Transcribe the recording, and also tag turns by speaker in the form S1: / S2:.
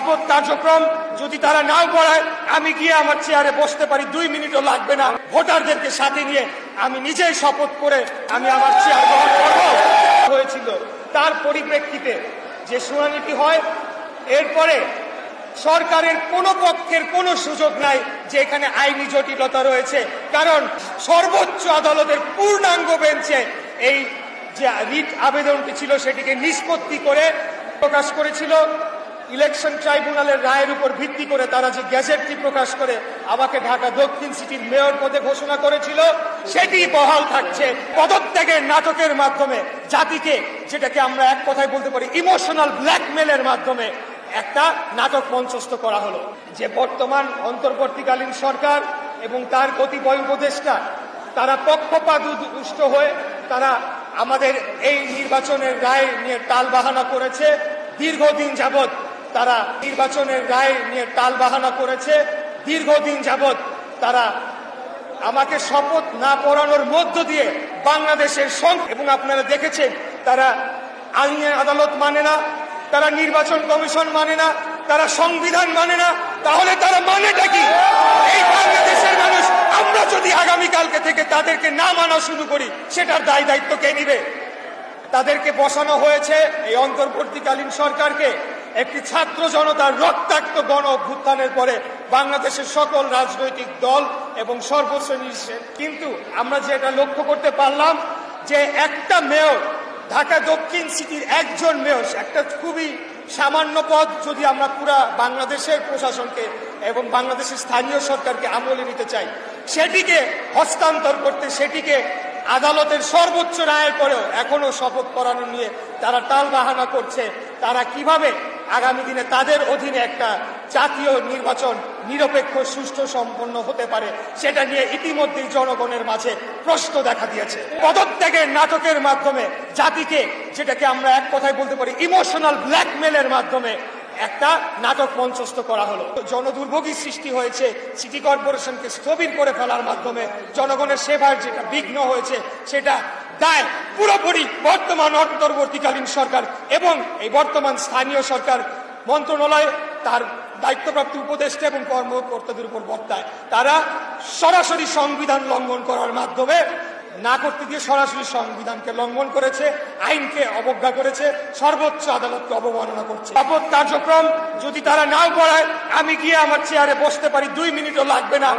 S1: শপথ কার্যক্রম যদি তারা নাও করায়, আমি গিয়ে আমার চেয়ারে বসতে পারি, 2 মিনিটও লাগবে না। ভোটারদেরকে সাথে নিয়ে আমি নিজেই শপথ করে আমি আমার চেয়ার গ্রহণ করব হয়েছিল। তার পরিপ্রেক্ষিতে যে শুনানিটি হয়, এরপরে সরকারের কোনো পক্ষের কোনো সুযোগ নাই যে এখানে আইনি জটিলতা রয়েছে, কারণ সর্বোচ্চ আদালতের পূর্ণাঙ্গ বেঞ্চে এই যে রিট আবেদনটি ছিল সেটিকে নিষ্পত্তি করে প্রকাশ করেছিল। ইলেকশন ট্রাইব্যুনালের রায়ের উপর ভিত্তি করে তারা যে গ্যাজেটটি প্রকাশ করে আমাকে ঢাকা দক্ষিণ সিটির মেয়র পদে ঘোষণা করেছিল, সেটি বহাল থাকছে। পদত্যাগের নাটকের মাধ্যমে জাতিকে, যেটাকে আমরা এক কথায় বলতে পারি ইমোশনাল ব্ল্যাকমেলের মাধ্যমে একটা নাটক মঞ্চস্থ করা হলো। যে বর্তমান অন্তর্বর্তীকালীন সরকার এবং তার কতিপয় উপদেষ্টা তারা পক্ষপাতদুষ্ট হয়ে তারা আমাদের এই নির্বাচনের রায় নিয়ে টালবাহানা করেছে। দীর্ঘদিন যাবৎ তারা নির্বাচনের রায় নিয়ে টালবাহানা করেছে। দীর্ঘদিন যাবৎ তারা আমাকে শপথ না পড়ানোর মধ্য দিয়ে বাংলাদেশের এবং আপনারা দেখেছেন তারা আইন আদালত মানে না, তারা নির্বাচন কমিশন মানে না, তারা সংবিধান মানে না। তাহলে তারা মানেটা কি? এই বাংলাদেশের মানুষ আমরা যদি আগামীকালকে থেকে তাদেরকে না মানা শুরু করি, সেটার দায় দায়িত্ব কে নিবে? তাদেরকে বসানো হয়েছে এই অন্তর্বর্তীকালীন সরকারকে একটি ছাত্র জনতার রক্তাক্ত গণ অভ্যুত্থানের পরে বাংলাদেশের সকল রাজনৈতিক দল এবং সর্বশ্রেণীর। কিন্তু আমরা যেটা লক্ষ্য করতে পারলাম যে একটা মেয়র, ঢাকা দক্ষিণ সিটির একজন মেয়র, একটা খুবই সামান্য পদ, যদি আমরা পুরা বাংলাদেশের প্রশাসনকে এবং বাংলাদেশের স্থানীয় সরকারকে আমলে নিতে চাই, সেটিকে হস্তান্তর করতে, সেটিকে আদালতের সর্বোচ্চ রায়ের পরেও এখনো শপথ করানো নিয়ে তারা টালবাহানা করছে। তারা কিভাবে আগামী দিনে তাদের অধীনে একটা জাতীয় নির্বাচন নিরপেক্ষ সুষ্ঠু সম্পন্ন হতে পারে, সেটা নিয়ে ইতিমধ্যেই জনগণের মাঝে প্রশ্ন দেখা দিয়েছে। পদত্যাগের নাটকের মাধ্যমে জাতিকে, যেটাকে আমরা এক কথায় বলতে পারি ইমোশনাল ব্ল্যাকমেলের মাধ্যমে একটা নাটক মঞ্চস্থ করা হলো। জনদুর্ভোগী সৃষ্টি হয়েছে, সিটি কর্পোরেশনকে স্থবির করে ফেলার মাধ্যমে জনগণের সেবার যেটা বিঘ্ন হয়েছে, সেটা দায় পুরোপুরি বর্তমান অন্তর্বর্তীকালীন সরকার এবং এই বর্তমান স্থানীয় সরকার মন্ত্রণালয় তার দায়িত্বপ্রাপ্ত উপদেষ্টা এবং কর্মকর্তাদের উপর বর্তায়। তারা সরাসরি সংবিধান লঙ্ঘন করার মাধ্যমে, না করতে গিয়ে সরাসরি সংবিধানকে লঙ্ঘন করেছে, আইনকে অবজ্ঞা করেছে, সর্বোচ্চ আদালতকে অবমাননা করছে। শপথ কার্যক্রম যদি তারা নাও করায়, আমি গিয়ে আমার চেয়ারে বসতে পারি, 2 মিনিটও লাগবে না।